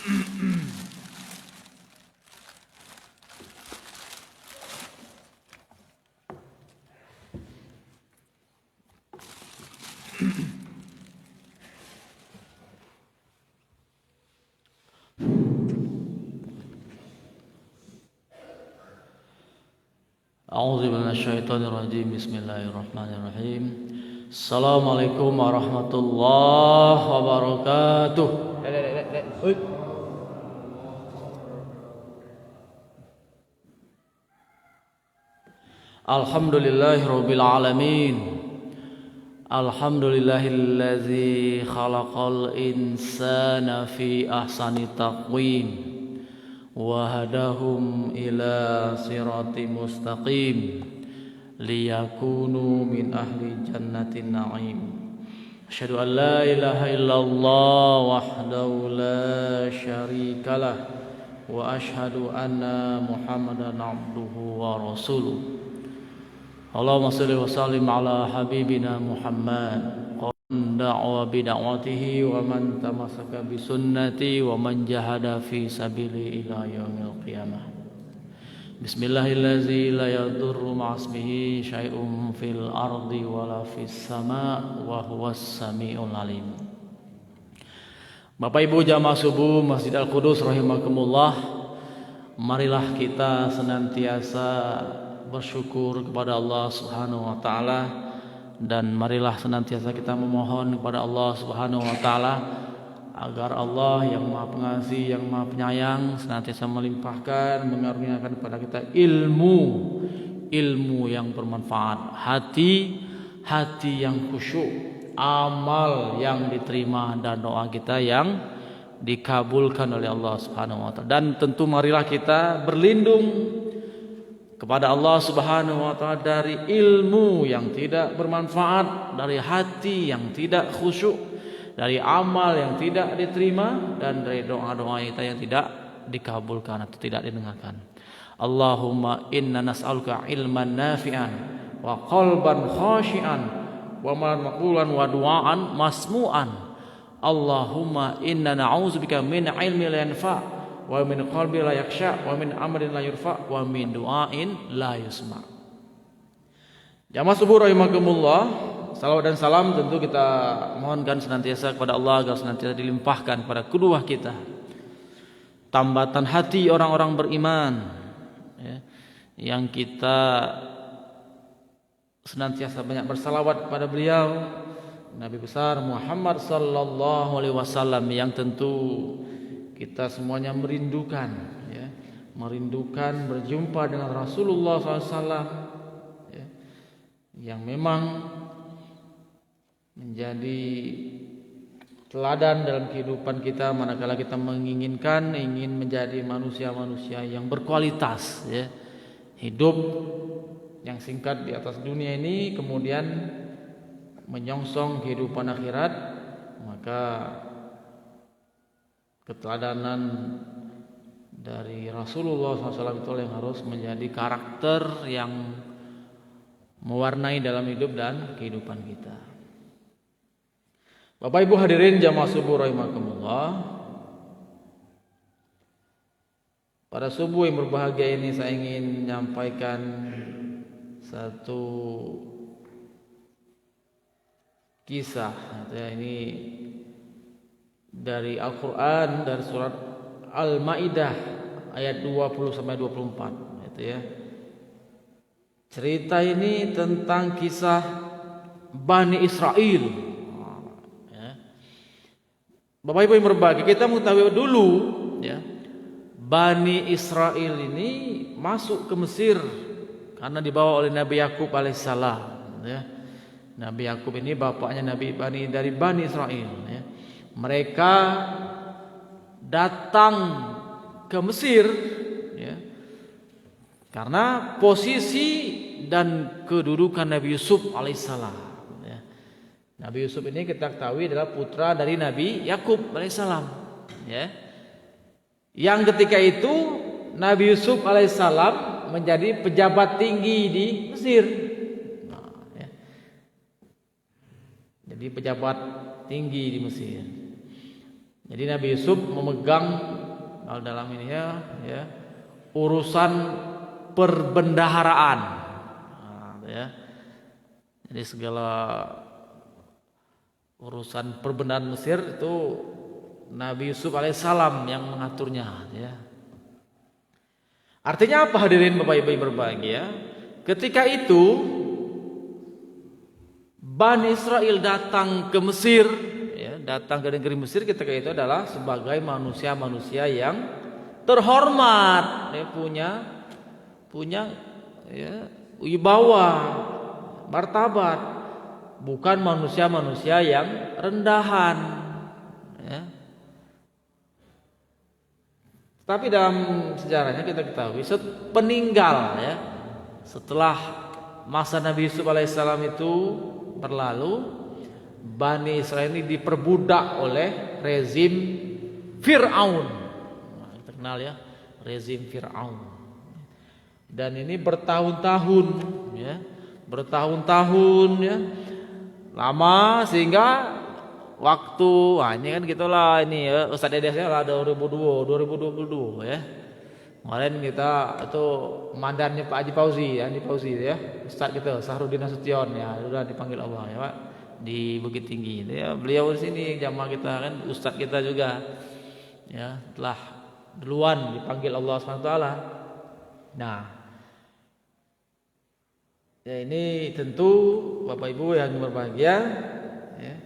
A'udzu billahi minasyaitonir rajim. Bismillahirrahmanirrahim. Assalamualaikum warahmatullahi wabarakatuh. Alhamdulillahirabbil alamin. Alhamdulillahillazi khalaqal insana fi ahsani taqwim wa hadahum ila sirati mustaqim liyakunu min ahli jannatin na'im. Asyhadu an la ilaha illallah wahdahu la syarikalah wa asyhadu anna Muhammadan abduhu wa rasuluh. Allahumma shalli wa sallim ala habibina Muhammad da'wa bid'awatihi wa man tamassaka bi sunnati wa man jahada fi sabili ila yaumil qiyamah. Bismillahirrahmanirrahim. La yadurru ma'asmihi syai'un fil ardi wala fis sama' wa huwas samiul alim. Bapak Ibu jamaah subuh Masjid Al-Qudus rahimakumullah, marilah kita senantiasa bersyukur kepada Allah Subhanahu wa taala, dan marilah senantiasa kita memohon kepada Allah Subhanahu wa taala agar Allah yang Maha Pengasih, yang Maha Penyayang senantiasa melimpahkan, mengaruniakan kepada kita ilmu yang bermanfaat, hati yang khusyuk, amal yang diterima, dan doa kita yang dikabulkan oleh Allah Subhanahu wa taala. Dan tentu marilah kita berlindung kepada Allah Subhanahu wa taala dari ilmu yang tidak bermanfaat, dari hati yang tidak khusyuk, dari amal yang tidak diterima, dan dari doa-doa kita yang tidak dikabulkan atau tidak didengarkan. Allahumma inna nas'aluka ilman nafi'an wa qalban khashi'an wa maqulan wa du'aan masmu'an. Allahumma inna na'udzubika min ilmin la yanfa' wa min qalbi la yakhsha wa min amrin la yurfa wa min du'ain la yusma. Jamaah subuh rahimakumullah, salawat dan salam tentu kita mohonkan senantiasa kepada Allah agar senantiasa dilimpahkan kepada kedua kita tambatan hati orang-orang beriman, ya, yang kita senantiasa banyak bersalawat kepada beliau Nabi besar Muhammad sallallahu alaihi wasallam, yang tentu kita semuanya merindukan, ya, merindukan berjumpa dengan Rasulullah SAW, ya, yang memang menjadi teladan dalam kehidupan kita manakala kita ingin menjadi manusia-manusia yang berkualitas, ya, hidup yang singkat di atas dunia ini kemudian menyongsong kehidupan akhirat. Maka keteladanan dari Rasulullah SAW itu yang harus menjadi karakter yang mewarnai dalam hidup dan kehidupan kita. Bapak Ibu hadirin jamaah subuh rahimakumullah, pada subuh yang berbahagia ini saya ingin menyampaikan satu kisah, ya, ini dari Al-Quran, dari surat Al-Ma'idah ayat 20 sampai 24, gitu ya. Cerita ini tentang kisah Bani Israel, ya. Bapak Ibu yang berbahagia, kita mengetahui dulu, ya, Bani Israel ini masuk ke Mesir karena dibawa oleh Nabi Yakub alaihissalam, ya. Nabi Yakub ini bapaknya dari Bani Israel, ya. Mereka datang ke Mesir, ya, karena posisi dan kedudukan Nabi Yusuf alaihissalam, ya. Nabi Yusuf ini kita ketahui adalah putra dari Nabi Yakub alaihissalam, ya. Yang ketika itu Nabi Yusuf alaihissalam menjadi pejabat tinggi di Mesir, ya. Jadi pejabat tinggi di Mesir. Jadi Nabi Yusuf memegang dalam ini ya urusan perbendaharaan. Ya. Jadi segala urusan perbendaharaan Mesir itu Nabi Yusuf alaihissalam yang mengaturnya. Ya. Artinya apa hadirin Bapak Ibu yang berbahagia? Ketika itu Bani Israel datang ke Mesir, ya, datang ke negeri Mesir ketika itu adalah sebagai manusia-manusia yang terhormat, ya, punya ya, wibawa, martabat, bukan manusia-manusia yang rendahan. Ya. Tapi dalam sejarahnya kita ketahui peninggal ya setelah masa Nabi Yusuf alaihissalam itu berlalu, Bani Israel ini diperbudak oleh rezim Fir'aun. Nah, kita kenal ya rezim Fir'aun. Dan ini bertahun-tahun ya, ya, lama sehingga waktu, ini kan gitulah ini ya, Ustaz Dedesnya lah 2022 ya. Kemarin kita itu mandannya Pak Haji Fauzi ya, Ustaz kita Sahrudin Nasution ya, sudah dipanggil Allah ya Pak di Bukit Tinggi ya. Beliau di sini jamaah kita kan, Ustaz kita juga ya, telah duluan dipanggil Allah SWT. Nah, ya ini tentu Bapak Ibu yang berbahagia ya.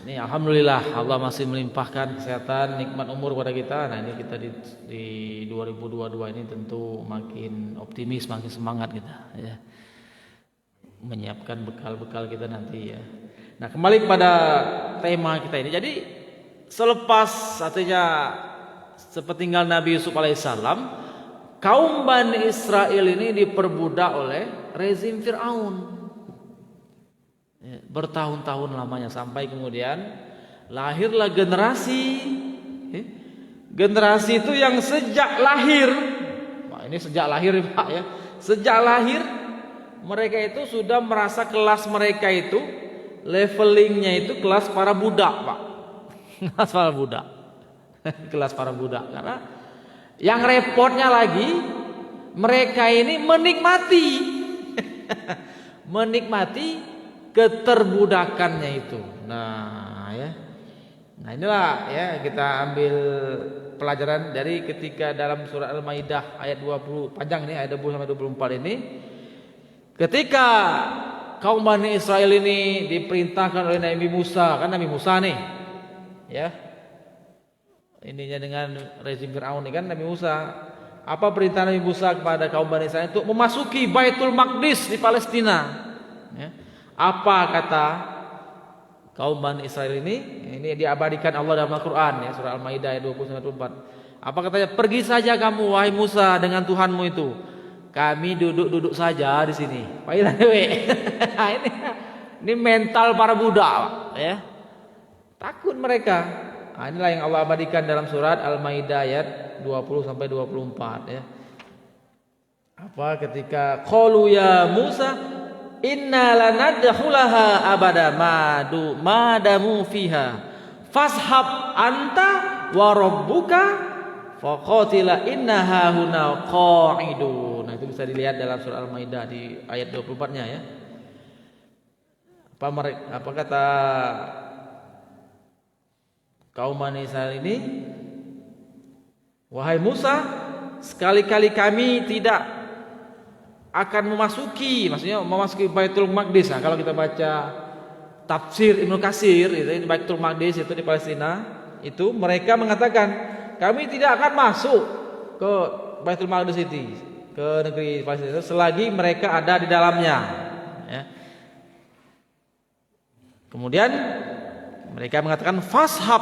Ini alhamdulillah Allah masih melimpahkan kesehatan, nikmat umur kepada kita. Nah, ini kita di 2022 ini tentu makin optimis, makin semangat kita ya. Menyiapkan bekal-bekal kita nanti ya. Nah, kembali kepada tema kita ini. Jadi selepas artinya sepeninggal Nabi Yusuf alaihissalam, kaum Bani Israel ini diperbudak oleh rezim Fir'aun. Bertahun-tahun lamanya sampai kemudian lahirlah generasi itu yang sejak lahir, nah, ini sejak lahir Pak ya, sejak lahir mereka itu sudah merasa kelas mereka itu levelingnya itu kelas para budak Pak. Kelas para budak. Kelas para budak, karena yang repotnya lagi mereka ini menikmati keterbudakannya itu. Nah, ya. Nah, inilah ya kita ambil pelajaran dari ketika dalam surah Al-Maidah ayat 20, panjang ini ayat 20 sampai 24 ini. Ketika kaum Bani Israel ini diperintahkan oleh Nabi Musa, kan Nabi Musa nih. Ya. Ininya dengan rezim Firaun ini kan Nabi Musa. Apa perintah Nabi Musa kepada kaum Bani Israel untuk memasuki Baitul Maqdis di Palestina? Ya. Apa kata kaum Bani Israel ini diabadikan Allah dalam Al-Quran ya, surah Al-Maidah ayat 20-24. Apa katanya? Pergi saja kamu wahai Musa dengan Tuhanmu itu. Kami duduk-duduk saja di sini. Ini mental para budak ya. Takut mereka. Nah, inilah yang Allah abadikan dalam surat Al-Maidah ayat 20 sampai 24 ya. Apa ketika qalu ya Musa inna lanadkhulaha abada madamu fiha fashab anta wa rabbuka faqatila innaha huna qa'idun. Nah, itu bisa dilihat dalam surah Al-Maidah di ayat 24-nya ya. Apa kata kaum Bani Israil ini? Wahai Musa, sekali-kali kami tidak akan memasuki Baitul Maqdis. Nah, kalau kita baca tafsir Ibnu Katsir itu Baitul Maqdis itu di Palestina, itu mereka mengatakan kami tidak akan masuk ke Baitul Maqdis itu, ke negeri Palestina itu selagi mereka ada di dalamnya ya. Kemudian mereka mengatakan fashab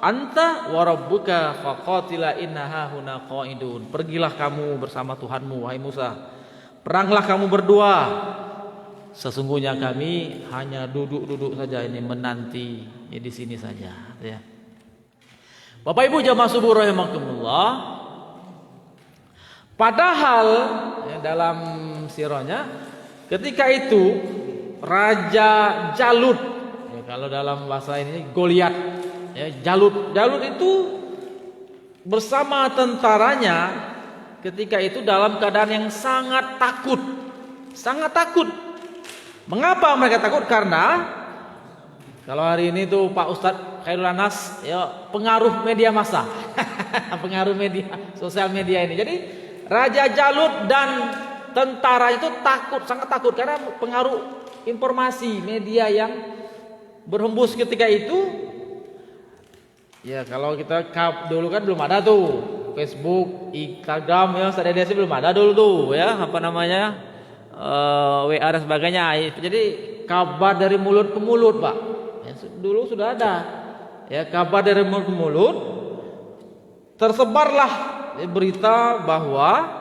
anta wa rabbuka faqatila innaha huna qa'idun. Pergilah kamu bersama Tuhanmu wahai Musa. Peranglah kamu berdua. Sesungguhnya kami hanya duduk-duduk saja ini menanti ya, di sini saja ya. Bapak Ibu jamaah subuh rahimakumullah. Padahal ya, dalam sirahnya ketika itu Raja Jalut ya, kalau dalam bahasa ini Goliat, ya, Jalut. Jalut itu bersama tentaranya ketika itu dalam keadaan yang sangat takut. Sangat takut. Mengapa mereka takut? Karena kalau hari ini tuh Pak Ustadz Khairul Anas, ya, pengaruh media massa. Pengaruh media, sosial media ini. Jadi Raja Jalut dan tentara itu takut, sangat takut karena pengaruh informasi media yang berhembus ketika itu. Ya, kalau kita dulu kan belum ada tuh Facebook, Instagram, ya, sadar-sadar belum ada dulu tuh, ya, apa namanya, WA dan sebagainya. Jadi kabar dari mulut ke mulut, Pak. Ya, dulu sudah ada, ya, kabar dari mulut ke mulut. Tersebarlah berita bahwa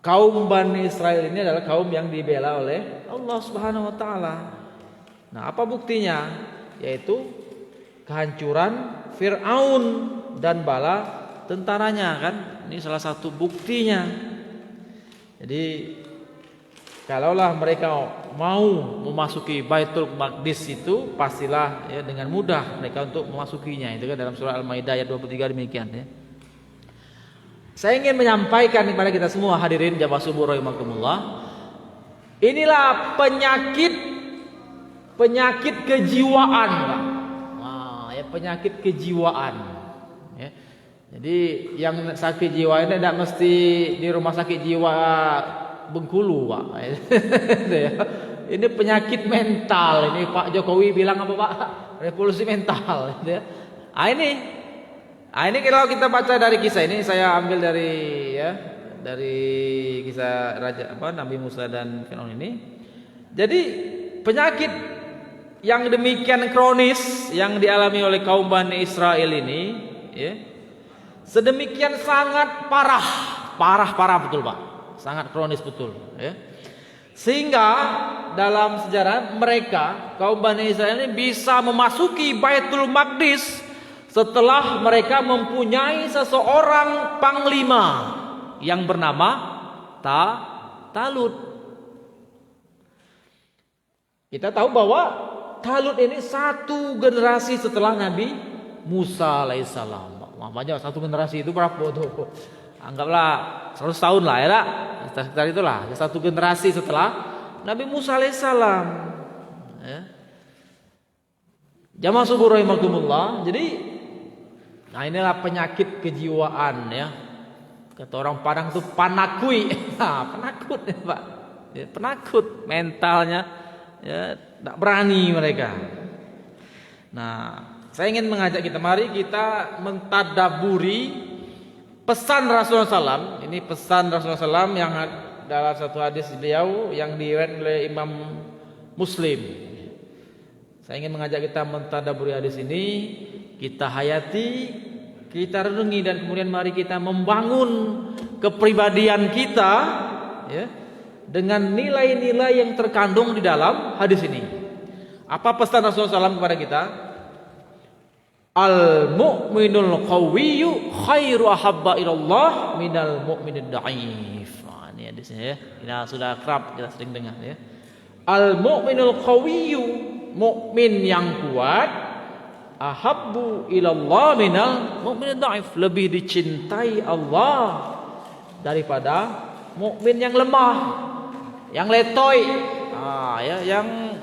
kaum Bani Israel ini adalah kaum yang dibela oleh Allah Subhanahu wa taala. Nah, apa buktinya? Yaitu kehancuran Fir'aun dan bala tentaranya, kan? Ini salah satu buktinya. Jadi kalaulah mereka mau memasuki Baitul Maqdis itu, pastilah, ya, dengan mudah mereka untuk memasukinya. Itu kan dalam surah Al-Maidah ayat 23 demikian, ya. Saya ingin menyampaikan kepada kita semua hadirin jamaah subuh rahimakumullah, inilah penyakit kejiwaan, Pak. Ya, penyakit kejiwaan, ya. Jadi yang sakit jiwa ini tidak mesti di rumah sakit jiwa Bengkulu, Pak. Ya. Ini penyakit mental. Ini Pak Jokowi bilang apa, Pak? Revolusi mental, ya. Ini kalau kita baca dari kisah ini, saya ambil dari kisah Nabi Musa dan Firaun ini. Jadi penyakit yang demikian kronis yang dialami oleh kaum Bani Israel ini, ya, sedemikian sangat parah betul, Pak, sangat kronis betul, ya. Sehingga dalam sejarah mereka, kaum Bani Israel ini bisa memasuki Baitul Maqdis setelah mereka mempunyai seseorang panglima yang bernama Talut. Kita tahu bahwa Talut ini satu generasi setelah Nabi Musa alaihissalam. Makanya satu generasi itu berapa tuh? Anggaplah 100 tahun lah, ya, sekitar itulah. Satu generasi setelah Nabi Musa alaihissalam, ya. Jamaah subuh rahimakumullah. Jadi, nah, inilah penyakit kejiwaan, ya. Kata orang Padang itu panakui. Nah, penakut, ya, Pak. Ya, penakut mentalnya, ya, tidak berani mereka. Nah, saya ingin mengajak kita, mari kita mentadaburi pesan Rasulullah SAW. Ini pesan Rasulullah SAW yang dalam satu hadis beliau yang diriwayatkan oleh Imam Muslim. Saya ingin mengajak kita mentadaburi hadis ini, kita hayati, kita renungi, dan kemudian mari kita membangun kepribadian kita, ya, dengan nilai-nilai yang terkandung di dalam hadis ini. Apa pesan Rasulullah SAW kepada kita? Al-mu'minul qawiyyu khairu ahabba ilallah minal mu'minid da'if. Nah, ini hadisnya, ya. Kita sudah akrab, kita sering dengar, ya. Al-mu'minul qawiyyu, mukmin yang kuat, ahabbu ilallah minal mu'minid da'if, lebih dicintai Allah daripada mukmin yang lemah, yang letoy, ya, yang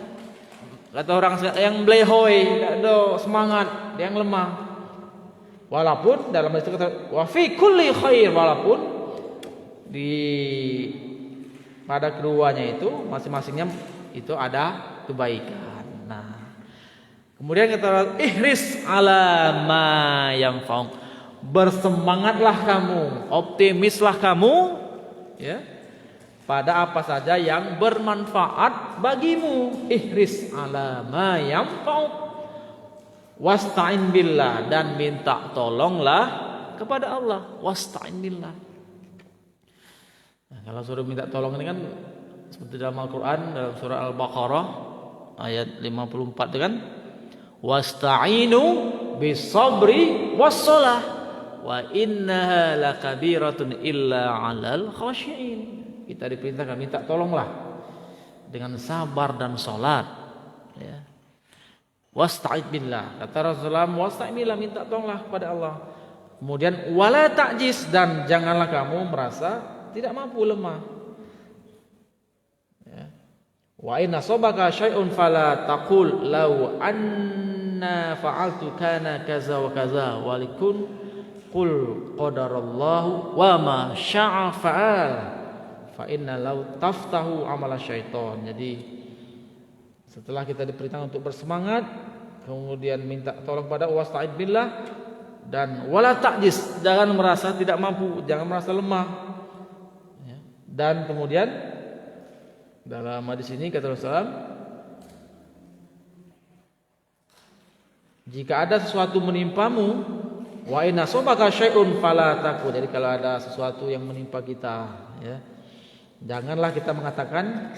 kata orang yang belehoi, tidak ada semangat, yang lemah. Walaupun dalam hadis kata wa fi kulli khair, walaupun di pada keduanya itu masing-masingnya itu ada kebaikan. Nah, kemudian kata ihris ala ma yanfa'u, bersemangatlah kamu, optimislah kamu, ya, pada apa saja yang bermanfaat bagimu. Ihris ala ma yanfa'u wasta'in billah, dan minta tolonglah kepada Allah. Wasta'in billah. Nah, kalau suruh minta tolong ini kan seperti dalam Al-Quran, dalam surah Al-Baqarah ayat 54 itu kan, wasta'inu bisabri wassalah wa innaha lakabiratun illa 'alal khashi'in. Kita diperintahkan minta tolonglah dengan sabar dan salat, ya. Wasta'id billah. Kata Rasulullah, wasta'id billah, minta tolonglah kepada Allah. Kemudian wala ta'jiz, dan janganlah kamu merasa tidak mampu, lemah. Ya. Wa in asabaka syai'un fala taqul law anna fa'altu kana kaza wa kaza walikun qul qadarallahu wa ma syaa fa'al fa inna law taftahu amala syaiton. Jadi setelah kita diperintahkan untuk bersemangat, kemudian minta tolong pada wasta'id billah, dan wala ta'jiz, jangan merasa tidak mampu, jangan merasa lemah. Ya. Dan kemudian dalam hadis ini kata Rasulullah, jika ada sesuatu menimpamu, wa inna sobaka syai'un fala takut. Jadi kalau ada sesuatu yang menimpa kita, ya, janganlah kita mengatakan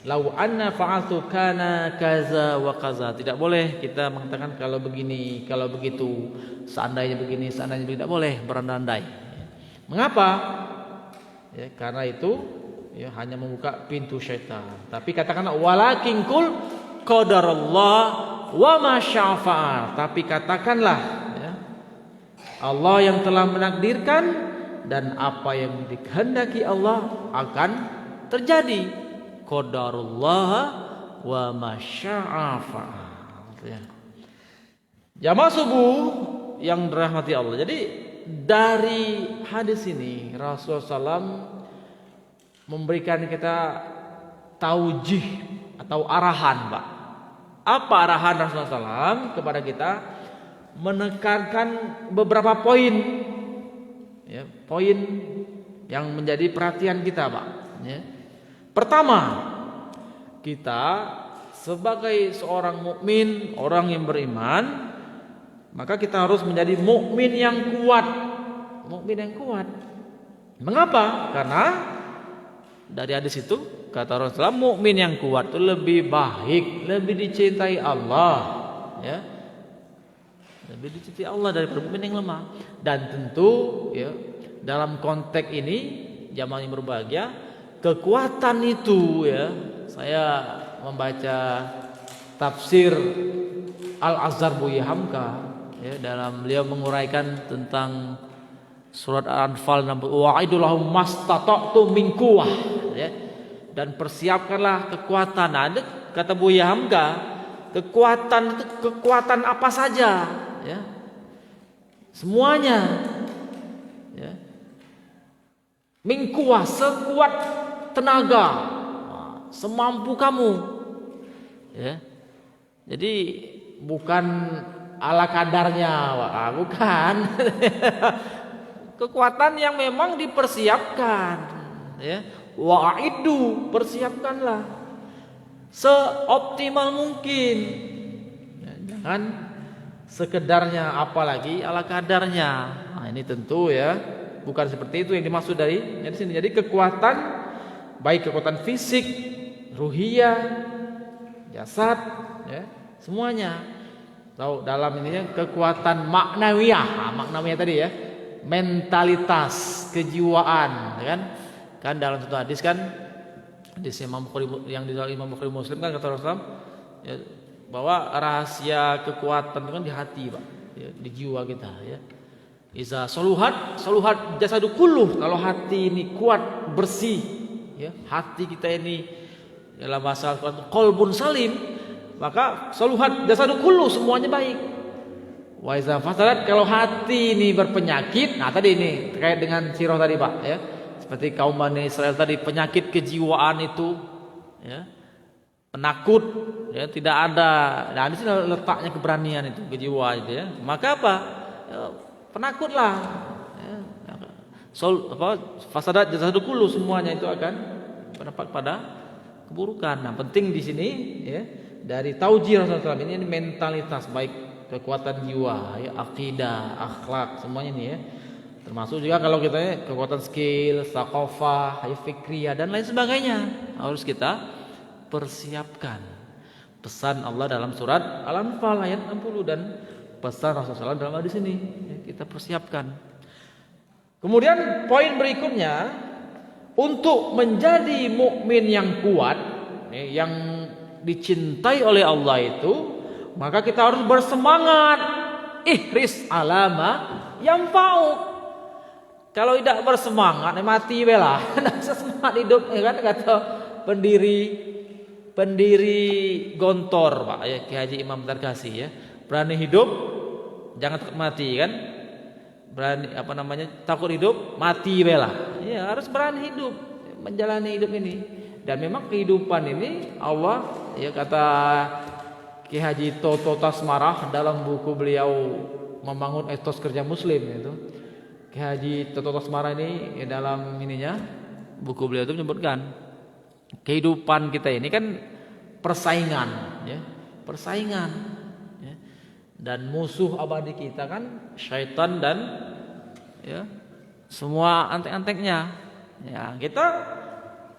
lau anna fa'altu kana kaza wa kaza. Tidak boleh kita mengatakan kalau begini, kalau begitu, seandainya begini, seandainya begitu. Tidak boleh berandai-andai. Mengapa? Ya, karena itu ya, hanya membuka pintu syaitan. Tapi katakanlah walakin kul qadarallah wa ma syaa fa'al. Tapi katakanlah, ya, Allah yang telah menakdirkan, dan apa yang dikehendaki Allah akan terjadi. Qadarullah wa ma syaa fa'al. Ya. Jamaah subuh yang dirahmati Allah. Jadi dari hadis ini Rasulullah SAW memberikan kita taujih atau arahan, Pak. Apa arahan Rasulullah SAW kepada kita? Menekankan beberapa poin, ya, poin yang menjadi perhatian kita, Pak. Ya. Pertama, kita sebagai seorang mukmin, orang yang beriman, maka kita harus menjadi mukmin yang kuat. Mukmin yang kuat. Mengapa? Karena dari hadis itu kata Rasulullah, mukmin yang kuat itu lebih baik, lebih dicintai Allah, ya. Lebih dicintai Allah daripada mukmin yang lemah. Dan tentu, ya, dalam konteks ini jamaah yang berbahagia, kekuatan itu, ya, saya membaca tafsir Al-Azhar Buya Hamka, ya, dalam beliau menguraikan tentang surat Al-Anfal, wa'idul lahum mastata'tu min quwwah, ya, dan persiapkanlah kekuatan. Ada kata Buya Hamka, kekuatan itu kekuatan apa saja, ya, semuanya, ya, min quwwah, sekuat tenaga, semampu kamu, ya. Jadi bukan ala kadarnya, bukan. Kekuatan yang memang dipersiapkan, ya. Wa'idu, persiapkanlah seoptimal mungkin, ya, jangan sekedarnya, apalagi ala kadarnya. Nah, ini tentu, ya, bukan seperti itu yang dimaksud dari sini. Jadi kekuatan, baik kekuatan fisik, ruhiyah, jasad, ya, semuanya. Tahu dalam ini kekuatan maknawiyah. Nah, maknawiyah tadi, ya, mentalitas, kejiwaan, kan? Kan dalam satu hadis, kan, hadis Imam Bukhari, yang di dalam Imam Bukhari Muslim, kan kata Rasulullah, ya, bahwa rahasia kekuatan itu kan di hati, Pak, ya, di jiwa kita, ya. Iza soluhat jasadu kulluh. Kalau hati ini kuat, bersih, ya, hati kita ini dalam bahasa Al-Quran qalbun salim, maka soluhat jasadu kulluh, semuanya baik. Wa iza fasadat, kalau hati ini berpenyakit, nah tadi ini terkait dengan sirah tadi, Pak, ya, seperti kaum Bani Israel tadi, penyakit kejiwaan itu, ya, penakut, ya, tidak ada. Nah, di sini letaknya keberanian itu, kejiwaan itu, ya. Maka apa? Ya, penakutlah, ya. Fasadat jasadu kullu, semuanya itu akan berdampak pada keburukan. Nah, penting di sini, ya, dari taujih Rasulullah SAW ini mentalitas, baik kekuatan jiwa, ya, akidah, akhlak, semuanya ini, ya. Termasuk juga kalau kita, ya, kekuatan skill, thaqafah, fikriyah, dan lain sebagainya harus kita persiapkan. Pesan Allah dalam surat Al-Anfal ayat 60 dan pesan Rasulullah SAW dalam hadis ini, ya, kita persiapkan. Kemudian poin berikutnya, untuk menjadi mukmin yang kuat, ya, yang dicintai oleh Allah itu, maka kita harus bersemangat. Ihris alama yang fa'uk. Kalau tidak bersemangat, mati bela. Tidak semangat hidup, ya kan kata pendiri Gontor, Pak, ya, Ki Haji Imam Darkasi, ya. Berani hidup, jangan takut mati, kan? Berani takut hidup, mati bela. Ya, harus berani hidup, menjalani hidup ini. Dan memang kehidupan ini Allah, ya, kata Ki Haji Toto Tasmarah dalam buku beliau Membangun Etos Kerja Muslim itu. Ki Haji Toto Tasmarah ini dalam buku beliau itu menyebutkan kehidupan kita ini kan persaingan, ya, persaingan, ya. Dan musuh abadi kita kan syaitan dan, ya, semua antek-anteknya. Ya, kita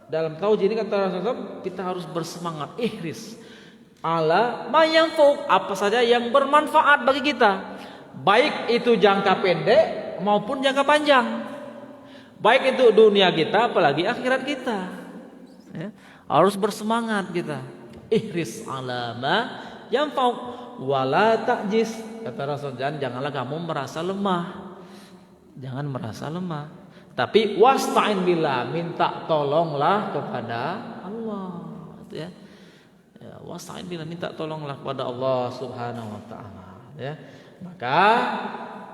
dalam tauhid ini kata Rasulullah, kita harus bersemangat, ihris ala ma yanfa'u, apa saja yang bermanfaat bagi kita, baik itu jangka pendek maupun jangka panjang, baik itu dunia kita apalagi akhirat kita, ya, harus bersemangat kita. Ihris ala ma yanfa'u wala ta'jis, kata Rasulullah, janganlah kamu merasa lemah, jangan merasa lemah, tapi wasta'in billah, minta tolonglah kepada Allah, ya. Ya, wasta'in billah, minta tolonglah kepada Allah Subhanahu wa taala, ya. Maka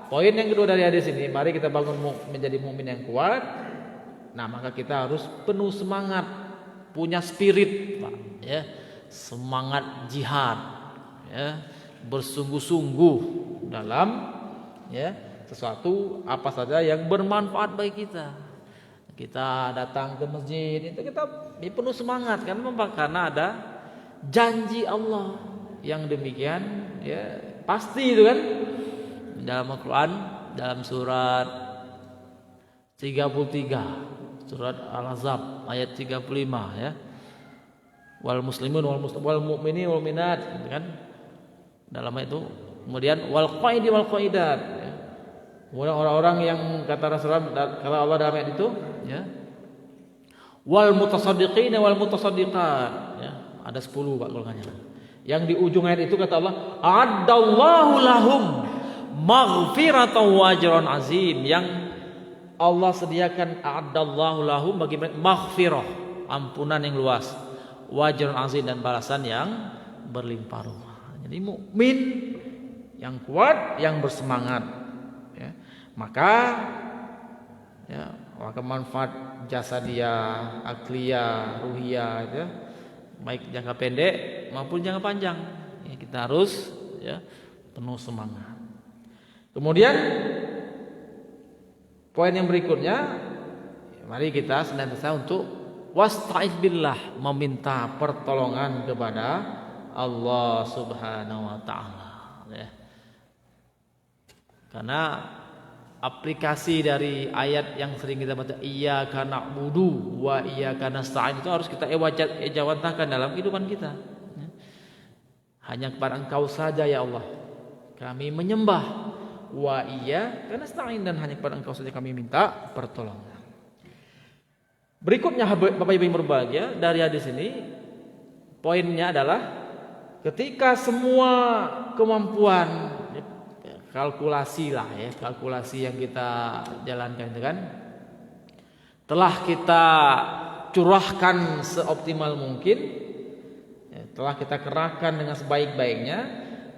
poin yang kedua dari hadis ini, mari kita bangun menjadi mukmin yang kuat. Nah, maka kita harus penuh semangat, punya spirit, Pak, ya. Semangat jihad, ya. Bersungguh-sungguh dalam, ya, sesuatu apa saja yang bermanfaat bagi kita. Kita datang ke masjid itu kita penuh semangat karena ada janji Allah yang demikian, ya, pasti itu kan. Dalam Al-Quran, dalam surat 33, surat Al-Ahzab ayat 35, ya. Wal muslimun wal mu'minin wal minat, gitu kan. Dalam ayat itu kemudian wal qaidi wal qaidat, ya. Kemudian orang-orang yang kata Rasulullah, kata Allah dalam ayat itu, ya, wal mutasaddiqin wal mutasaddiqat, ya. Ada 10 Pak golongannya. Yang di ujung ayat itu kata Allah, a'addallahu lahum maghfiratan wa ajran azim, yang Allah sediakan a'addallahu lahum bagi mereka maghfirah, ampunan yang luas, wa ajran azim, dan balasan yang berlimpah ruah. Jadi mukmin yang kuat, yang bersemangat, ya, maka, ya, maka manfaat jasa dia, akliyah, ruhiyah, ya, baik jangka pendek maupun jangka panjang, ya, kita harus, ya, penuh semangat. Kemudian poin yang berikutnya, ya, mari kita senantiasa untuk wasta'id billah, meminta pertolongan kepada Allah Subhanahu wa taala, ya. Karena aplikasi dari ayat yang sering kita baca, iyyaka na'budu wa iyyaka nasta'in, itu harus kita ejawantahkan dalam kehidupan kita, ya. Hanya kepada Engkau saja ya Allah kami menyembah, wa iyyaka nasta'in, dan hanya kepada Engkau saja kami minta pertolongan. Berikutnya Bapak Ibu yang berbahagia, dari hadis ini poinnya adalah ketika semua kemampuan, kalkulasi lah, ya, kalkulasi yang kita jalankan itu kan telah kita curahkan seoptimal mungkin, ya, telah kita kerahkan dengan sebaik-baiknya,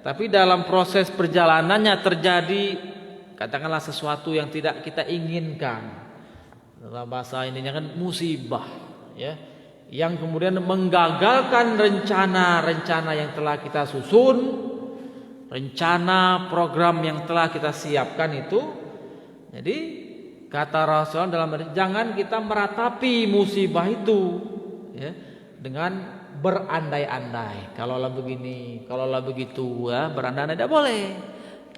tapi dalam proses perjalanannya terjadi katakanlah sesuatu yang tidak kita inginkan, dalam bahasa ininya kan musibah, ya, yang kemudian menggagalkan rencana-rencana yang telah kita susun, rencana program yang telah kita siapkan itu. Jadi kata Rasul dalam hadis, jangan kita meratapi musibah itu, ya, dengan berandai-andai. Kalaulah begini, kalaulah begitu, ya, berandai-andai tidak boleh.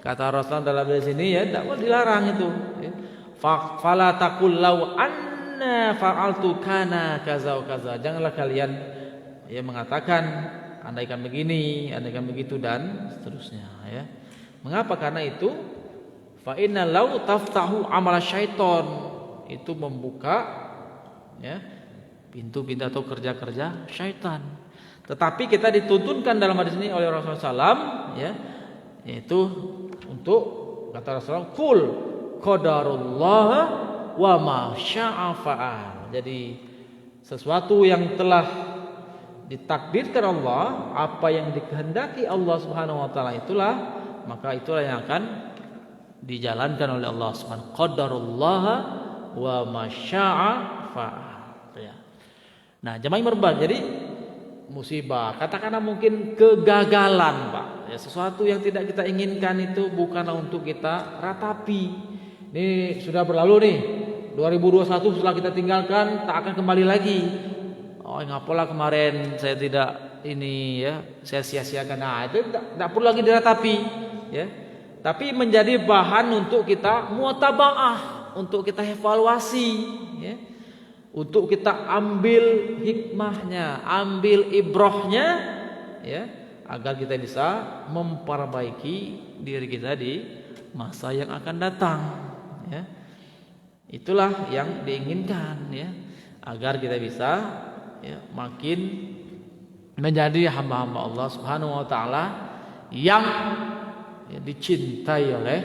Kata Rasul dalam hadis ini, ya, tidak boleh, dilarang itu, ya. Fala taqul law anna fa'altu kana kaza wa kaza. Janganlah kalian, ya, mengatakan andaikan begini, andaikan begitu, dan seterusnya, ya. Mengapa? Karena itu fa inna law taftahu amal syaiton, itu membuka, ya, pintu-pintu atau kerja-kerja syaitan. Tetapi kita dituntunkan dalam hadis ini oleh Rasulullah SAW, ya, yaitu untuk kata Rasulullah, "Qul qadarullah wa ma syaa fa'al." Jadi sesuatu yang telah ditakdirkan Allah, apa yang dikehendaki Allah Subhanahu wa taala itulah, maka itulah yang akan dijalankan oleh Allah Subhanahu. Qadarullah wa ma syaa fa'al. Ya. Nah, jamaah yang berbahagia, jadi musibah, katakanlah mungkin kegagalan, Pak. Ya, sesuatu yang tidak kita inginkan itu bukanlah untuk kita ratapi. Ini sudah berlalu nih. 2021 setelah kita tinggalkan tak akan kembali lagi. Oh, ngapalah kemarin saya tidak ini ya, saya sia-siakan. Nah, itu tidak perlu lagi diratapi, ya. Tapi menjadi bahan untuk kita muatabaah, untuk kita evaluasi, ya. Untuk kita ambil hikmahnya, ambil ibrohnya, ya, agar kita bisa memperbaiki diri kita di masa yang akan datang, ya. Itulah yang diinginkan, ya, agar kita bisa, ya, makin menjadi hamba-hamba Allah Subhanahu wa taala yang, ya, dicintai oleh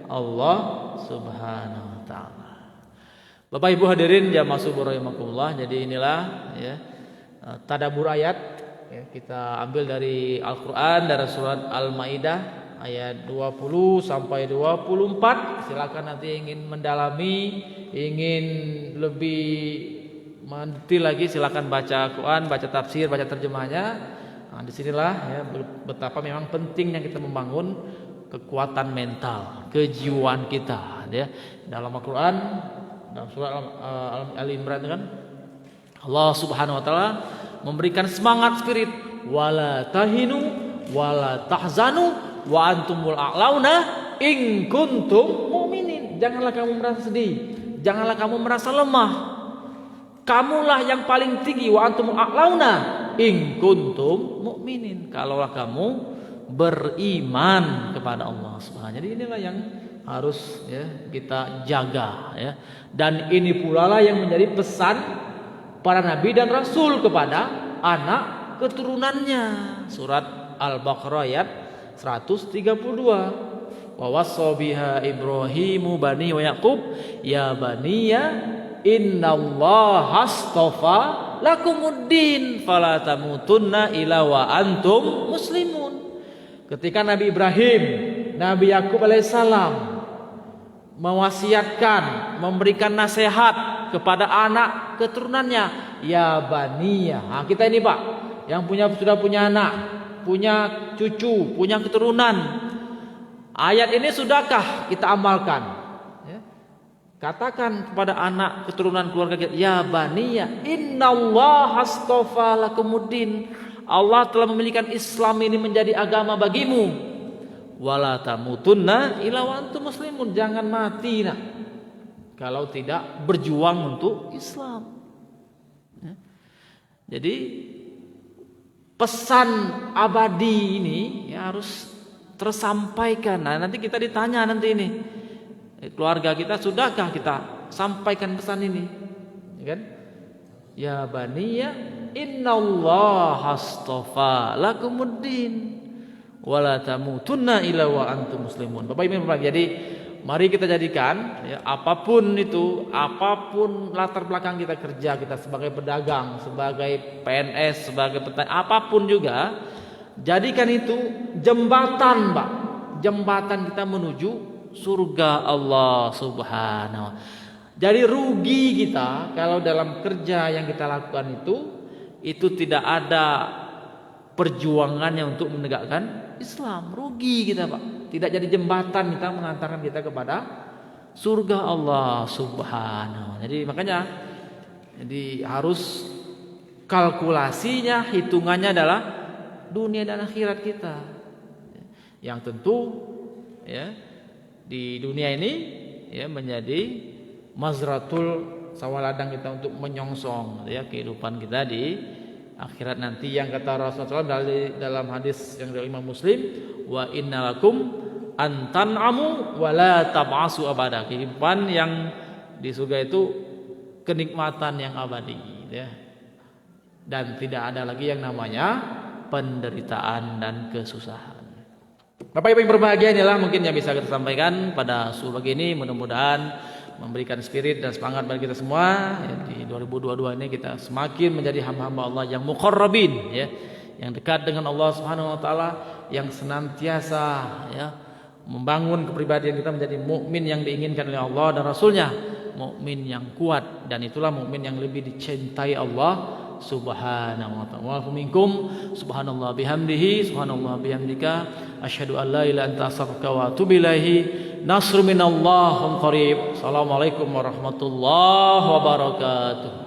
Allah Subhanahu wa taala. Bapak Ibu hadirin jamaah subuh rahimakumullah, jadi inilah, ya, tadabbur ayat, ya, kita ambil dari Al-Qur'an dari surat Al-Maidah ayat 20 sampai 24. Silakan nanti ingin mendalami, ingin lebih mendetail lagi, silakan baca Quran, baca tafsir, baca terjemahnya. Nah, disinilah, ya, betapa memang pentingnya kita membangun kekuatan mental, kejiwaan kita, ya. Dalam Al-Quran, dalam surah Al-Imran kan Allah Subhanahu wa taala memberikan semangat spirit, wala tahinu wala tahzanu wa antumul a'launa in kuntum mu'minin. Janganlah kamu merasa sedih, janganlah kamu merasa lemah. Kamulah yang paling tinggi, wa antumul a'launa in kuntum mu'minin, kalaulah kamu beriman kepada Allah Subhanahu. Jadi inilah yang harus, ya, kita jaga, ya. Dan ini pula lah yang menjadi pesan para nabi dan rasul kepada anak keturunannya. Surat Al-Baqarah ayat 132. Wa wassa biha Ibrahimu bani wa Yaqub ya baniya innallaha astafa lakumuddin fala tamutunna illa wa antum muslimun. Ketika Nabi Ibrahim, Nabi Yakub alaihissalam mewasiatkan, memberikan nasihat kepada anak keturunannya, ya baniya. Nah, kita ini, Pak, yang sudah punya anak, punya cucu, punya keturunan. Ayat ini sudahkah kita amalkan? Ya. Katakan kepada anak keturunan keluarga kita, ya baniya innallaha astafa lakumuddin. Allah telah memilihkan Islam ini menjadi agama bagimu. Wala tamutunna illa wa antum muslimun. Jangan mati, nak, kalau tidak berjuang untuk Islam. Ya. Jadi pesan abadi ini, ya, harus tersampaikan. Nah, nanti kita ditanya nanti ini, keluarga kita sudahkah kita sampaikan pesan ini, ya kan? Ya baniya innallaha astafa lakumuddin wala tamutunna illa wa antum muslimun. Bapak Ibu, jadi mari kita jadikan, ya, apapun itu, apapun latar belakang kita kerja, kita sebagai pedagang, sebagai PNS, sebagai petani, apapun juga, jadikan itu jembatan, Pak, jembatan kita menuju surga Allah Subhanahu. Jadi rugi kita kalau dalam kerja yang kita lakukan itu tidak ada perjuangannya untuk menegakkan Islam. Rugi kita, Pak. Tidak jadi jembatan kita mengantarkan kita kepada surga Allah Subhanahu. Jadi makanya, jadi harus kalkulasinya, hitungannya adalah dunia dan akhirat kita. Yang tentu, ya, di dunia ini, ya, menjadi mazratul sawaladang kita untuk menyongsong, ya, kehidupan kita di akhirat nanti, yang kata Rasulullah SAW dalam hadis yang dari Imam Muslim, wa innalakum antan'amu wa la tab'asu abada. Kehidupan yang di surga itu kenikmatan yang abadi, ya. dan tidak ada lagi yang namanya penderitaan dan kesusahan. Bapak Ibu yang berbahagia, inilah mungkin yang bisa kita sampaikan pada subuh pagi ini. Mudah-mudahan memberikan spirit dan semangat bagi kita semua ya, di 2022 ini kita semakin menjadi hamba-hamba Allah yang muqarrabin ya, yang dekat dengan Allah Subhanahu wa taala, yang senantiasa ya membangun kepribadian kita menjadi mukmin yang diinginkan oleh Allah dan Rasulnya, mukmin yang kuat, dan itulah mukmin yang lebih dicintai Allah Subhanahu wa ta'ala. Wa minkum subhanallah bihamdihi subhanallah bihamdika asyhadu an la ilaha illa anta astaghfiruka wa atubu ilaihi. Nasrun minallah qarib. Assalamualaikum warahmatullahi wabarakatuh.